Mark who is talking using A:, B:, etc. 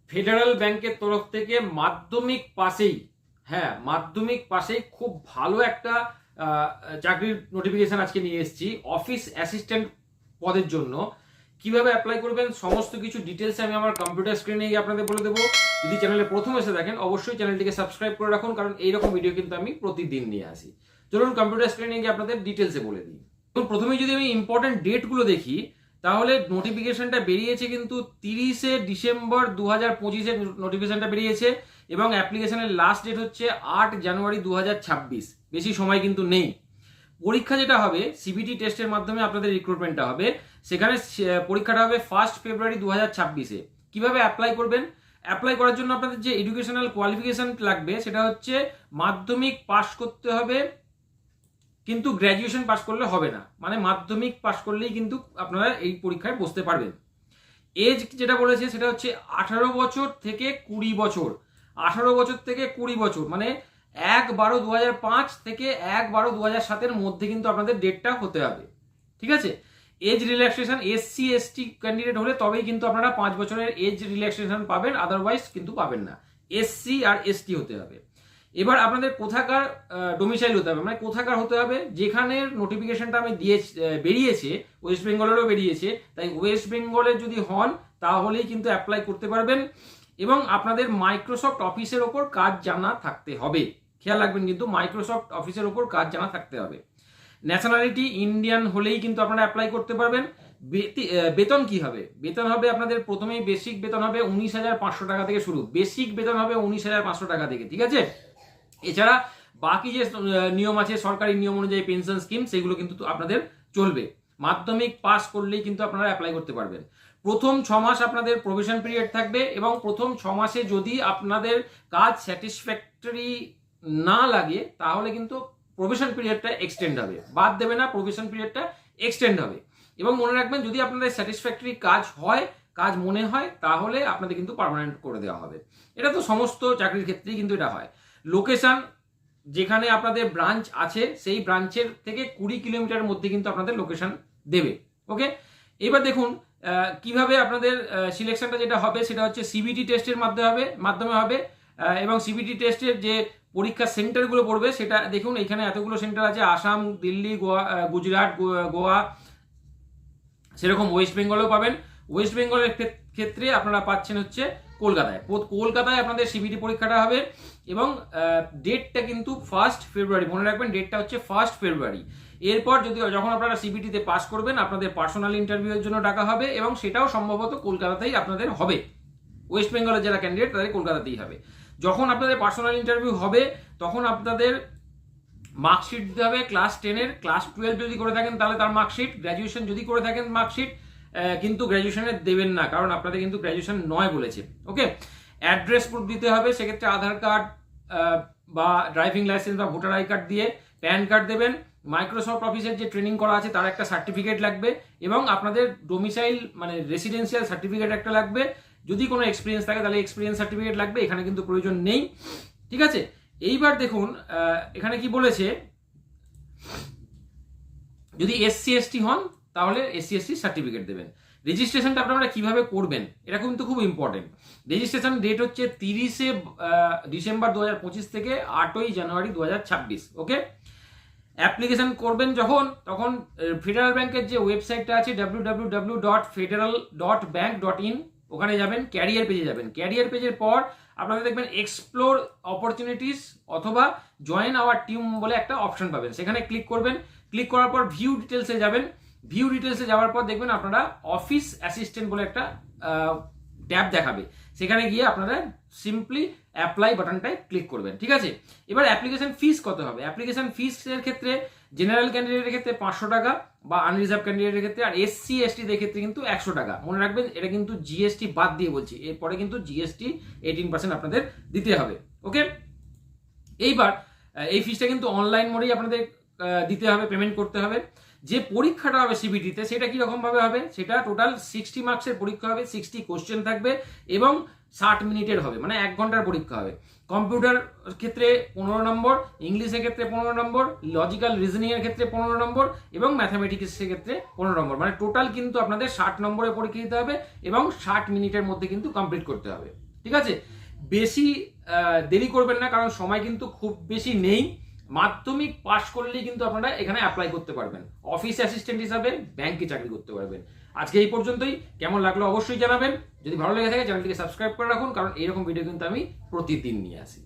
A: Federal ব্যাংকের তরফ থেকে মাধ্যমিক পাশেই খুব ভালো একটা চাকরির নোটিফিকেশন আজকে নিয়ে এসেছি অফিস অ্যাসিস্ট্যান্ট পদের জন্য। কিভাবে অ্যাপ্লাই করবেন সমস্ত কিছু ডিটেলস আমি আমার কম্পিউটার স্ক্রিনে গিয়ে আপনাদের বলে দেবো। যদি চ্যানেলে প্রথম এসে দেখেন অবশ্যই চ্যানেলটিকে সাবস্ক্রাইব করে রাখুন, কারণ এইরকম ভিডিও কিন্তু আমি প্রতিদিন নিয়ে আসি। চলুন কম্পিউটার স্ক্রিনে গিয়ে আপনাদের ডিটেলসে বলে দিই। প্রথমে যদি আমি ইম্পর্টেন্ট ডেটগুলো দেখি, তাহলে নোটিফিকেশনটা বেরিয়েছে কিন্তু 30শে ডিসেম্বর 2025-এর নোটিফিকেশনটা বেরিয়েছে এবং অ্যাপ্লিকেশনের লাস্ট ডেট হচ্ছে 8 জানুয়ারি 2026। বেশি সময় কিন্তু নেই। পরীক্ষা যেটা হবে সিবিটি টেস্টের মাধ্যমে আপনাদের রিক্রুটমেন্টটা হবে, সেখানে পরীক্ষাটা হবে 1 ফেব্রুয়ারি 2026-এ। কিভাবে অ্যাপ্লাই করবেন? অ্যাপ্লাই করার জন্য আপনাদের যে এডুকেশনাল কোয়ালিফিকেশন লাগবে সেটা হচ্ছে মাধ্যমিক পাস করতে হবে, কিন্তু গ্র্যাজুয়েশন পাস করলে হবে না। মানে মাধ্যমিক পাস করলেই কিন্তু আপনারা এই পরীক্ষায় বসতে পারবেন। এজ যেটা বলেছে সেটা হচ্ছে 18 বছর থেকে 20 বছর। 18 বছর থেকে 20 বছর মানে 1/12/2005 থেকে 1/12/2007-এর মধ্যে কিন্তু আপনাদের ডেটটা হতে হবে। ঠিক আছে? Age relaxation SC ST candidate হলে তবেই কিন্তু আপনারা 5 বছরের এজ রিল্যাক্সেশন পাবেন, আদারওয়াইজ কিন্তু পাবেন না। SC আর ST হতে হবে। এবার আপনাদের কোথাকার ডোমিসাইল হতে হবে, মানে কোথাকার হতে হবে, যেখানে নোটিফিকেশনটা আমি বেরিয়েছে ওয়েস্ট বেঙ্গলেরও বেরিয়েছে, তাই ওয়েস্ট বেঙ্গলের যদি হন তাহলেই কিন্তু অ্যাপ্লাই করতে পারবেন এবং আপনাদের মাইক্রোসফট অফিসের ওপর কাজ জানা থাকতে হবে। খেয়াল রাখবেন কিন্তু মাইক্রোসফট অফিসের ওপর কাজ জানা থাকতে হবে। ন্যাশনালিটি ইন্ডিয়ান হলেই কিন্তু আপনারা অ্যাপ্লাই করতে পারবেন। বেতন কি হবে? বেতন হবে আপনাদের প্রথমেই বেসিক বেতন হবে 19,500 টাকা থেকে শুরু। বেসিক বেতন হবে 19,500 টাকা থেকে। ঠিক আছে? এছাড়া বাকি যে নিয়ম আছে সরকারি নিয়ম অনুযায়ী পেনশন স্কিম, সেগুলো কিন্তু আপনাদের চলবে। মাধ্যমিক পাস করলেই কিন্তু আপনারা অ্যাপ্লাই করতে পারবেন। প্রথম 6 মাস আপনাদের প্রভিশন পিরিয়ড থাকবে এবং প্রথম 6 মাসে যদি আপনাদের কাজ স্যাটিসফ্যাক্টরি না লাগে তাহলে কিন্তু প্রভিশন পিরিয়ডটা এক্সটেন্ড হবে। বাদ দেবে না, প্রভিশন পিরিয়ডটা এক্সটেন্ড হবে। এবং মনে রাখবেন যদি আপনাদের স্যাটিসফ্যাক্টরি কাজ হয়, কাজ মনে হয়, তাহলে আপনাদের কিন্তু পার্মানেন্ট করে দেওয়া হবে। এটা তো সমস্ত চাকরির ক্ষেত্রেই কিন্তু এটা হয়। লোকেশন যেখানে আপনাদের ব্রাঞ্চ আছে সেই ব্রাঞ্চের থেকে 20 কিলোমিটারের মধ্যে কিন্তু আপনাদের লোকেশন দেবে। ওকে, এবার দেখুন কিভাবে আপনাদের সিলেকশনটা যেটা হবে সেটা হচ্ছে সিবিটি টেস্টের মাধ্যমে হবে এবং সিবিটি টেস্টের যে পরীক্ষার সেন্টারগুলো পড়বে সেটা দেখুন। এখানে এতগুলো সেন্টার আছে, আসাম, দিল্লি, গোয়া, গুজরাট, গোয়া, সেরকম ওয়েস্ট বেঙ্গলেও পাবেন। ওয়েস্ট বেঙ্গলের ক্ষেত্রে আপনারা পাচ্ছেন হচ্ছে কলকাতায় আপনাদের সিবিটি পরীক্ষাটা হবে এবং ডেটটা কিন্তু 1 ফেব্রুয়ারি। মনে রাখবেন ডেটটা হচ্ছে 1 ফেব্রুয়ারি। এরপর যখন আপনারা সিবিটিতে পাস করবেন আপনাদের পার্সোনাল ইন্টারভিউয়ের জন্য ডাকা হবে এবং সেটাও সম্ভবত কলকাতাতেই আপনাদের হবে। ওয়েস্ট বেঙ্গলের যারা ক্যান্ডিডেট তাদের কলকাতাতেই হবে। যখন আপনাদের পার্সোনাল ইন্টারভিউ হবে তখন আপনাদের মার্কশিট দিতে হবে ক্লাস 10-এর, ক্লাস 12 যদি করে থাকেন তাহলে তার মার্কশিট, গ্র্যাজুয়েশন যদি করে থাকেন মার্কশিট, কিন্তু গ্র্যাজুয়েশনের দেবেন না কারণ আপনাদের কিন্তু গ্র্যাজুয়েশন নয় বলেছে। ওকে, অ্যাড্রেস প্রুফ দিতে হবে, সেক্ষেত্রে আধার কার্ড বা ড্রাইভিং লাইসেন্স বা ভোটার আই কার্ড দিয়ে প্যান কার্ড দেবেন। মাইক্রোসফট অফিসের যে ট্রেনিং করা আছে তার একটা সার্টিফিকেট লাগবে এবং আপনাদের ডোমিসাইল মানে রেসিডেন্সিয়াল সার্টিফিকেট একটা লাগবে। যদি কোনো এক্সপিরিয়েন্স থাকে তাহলে এক্সপিরিয়েন্স সার্টিফিকেট লাগবে, এখানে কিন্তু প্রয়োজন নেই। ঠিক আছে? এইবার দেখুন এখানে কি বলেছে, যদি SC ST হন তাহলে SC ST সার্টিফিকেট দেবেন। রেজিস্ট্রেশনটা আপনারা কিভাবে করবেন এটা কিন্তু খুব ইম্পর্টেন্ট। রেজিস্ট্রেশন ডেট হচ্ছে 30শে ডিসেম্বর 2025 থেকে 8ই জানুয়ারি 2026। ওকে, অ্যাপ্লিকেশন করবেন তখন ফেডারেল ব্যাংকের যে ওয়েবসাইটটা আছে www.federal.bank.in, ওখানে যাবেন, ক্যারিয়ার পেজে যাবেন। ক্যারিয়ার পেজের পর আপনারা দেখবেন এক্সপ্লোর অপরচুনিটিস অথবা জয়েন আওয়ার টিম বলে একটা অপশন পাবেন, সেখানে ক্লিক করবেন। ক্লিক করার পর ভিউ ডিটেলসে যাবেন। ভিউ ডিটেলসে যাওয়ার পর দেখবেন আপনারা অফিস অ্যাসিস্ট্যান্ট বলে একটা ট্যাব দেখাবে, সেখানে গিয়ে আপনারা সিম্পলি অ্যাপ্লাই বাটনটায় ক্লিক করবেন। ঠিক আছে? এবার অ্যাপ্লিকেশন ফিস কত হবে? অ্যাপ্লিকেশন ফিসের ক্ষেত্রে জেনারেল ক্যান্ডিডেটের ক্ষেত্রে 500 টাকা বা আনরিজার্ভ ক্যান্ডিডেটের ক্ষেত্রে, আর SC ST ক্ষেত্রে কিন্তু 100 টাকা। মনে রাখবেন এটা কিন্তু GST বাদ দিয়ে বলছি, এরপরে কিন্তু GST 18% আপনাদের দিতে হবে। ওকে, এইবার এই ফিসটা কিন্তু অনলাইন মোডেই আপনাদের দিতে হবে, পেমেন্ট করতে হবে। যে পরীক্ষাটা হবে সিবিটিতে সেটা কিরকম ভাবে হবে, সেটা টোটাল 60 মার্কসের পরীক্ষা হবে, 60 কোশ্চেন থাকবে এবং 60 মিনিটের হবে, মানে 1 ঘন্টার পরীক্ষা হবে। কম্পিউটার ক্ষেত্রে 15 নম্বর, ইংলিশের ক্ষেত্রে 15 নম্বর, লজিক্যাল রিজনিং এর ক্ষেত্রে 15 নম্বর এবং ম্যাথামেটিক্সের ক্ষেত্রে 15 নম্বর, মানে টোটাল কিন্তু আপনাদের 60 নম্বরের পরীক্ষা দিতে হবে এবং 60 মিনিটের মধ্যে কিন্তু কমপ্লিট করতে হবে। ঠিক আছে, বেশি দেরি করবেন না, কারণ সময় কিন্তু খুব বেশি নেই। মাধ্যমিক পাশ করলেই কিন্তু আপনারা এখানে অ্যাপ্লাই করতে পারবেন, অফিস অ্যাসিস্ট্যান্ট হিসাবে ব্যাংকে চাকরি করতে পারবেন। আজকে এই পর্যন্তই, কেমন লাগলো অবশ্যই জানাবেন। যদি ভালো লেগে থাকে চ্যানেলটিকে সাবস্ক্রাইব করে রাখুন, কারণ এইরকম ভিডিও কিন্তু আমি প্রতিদিন নিয়ে আসি।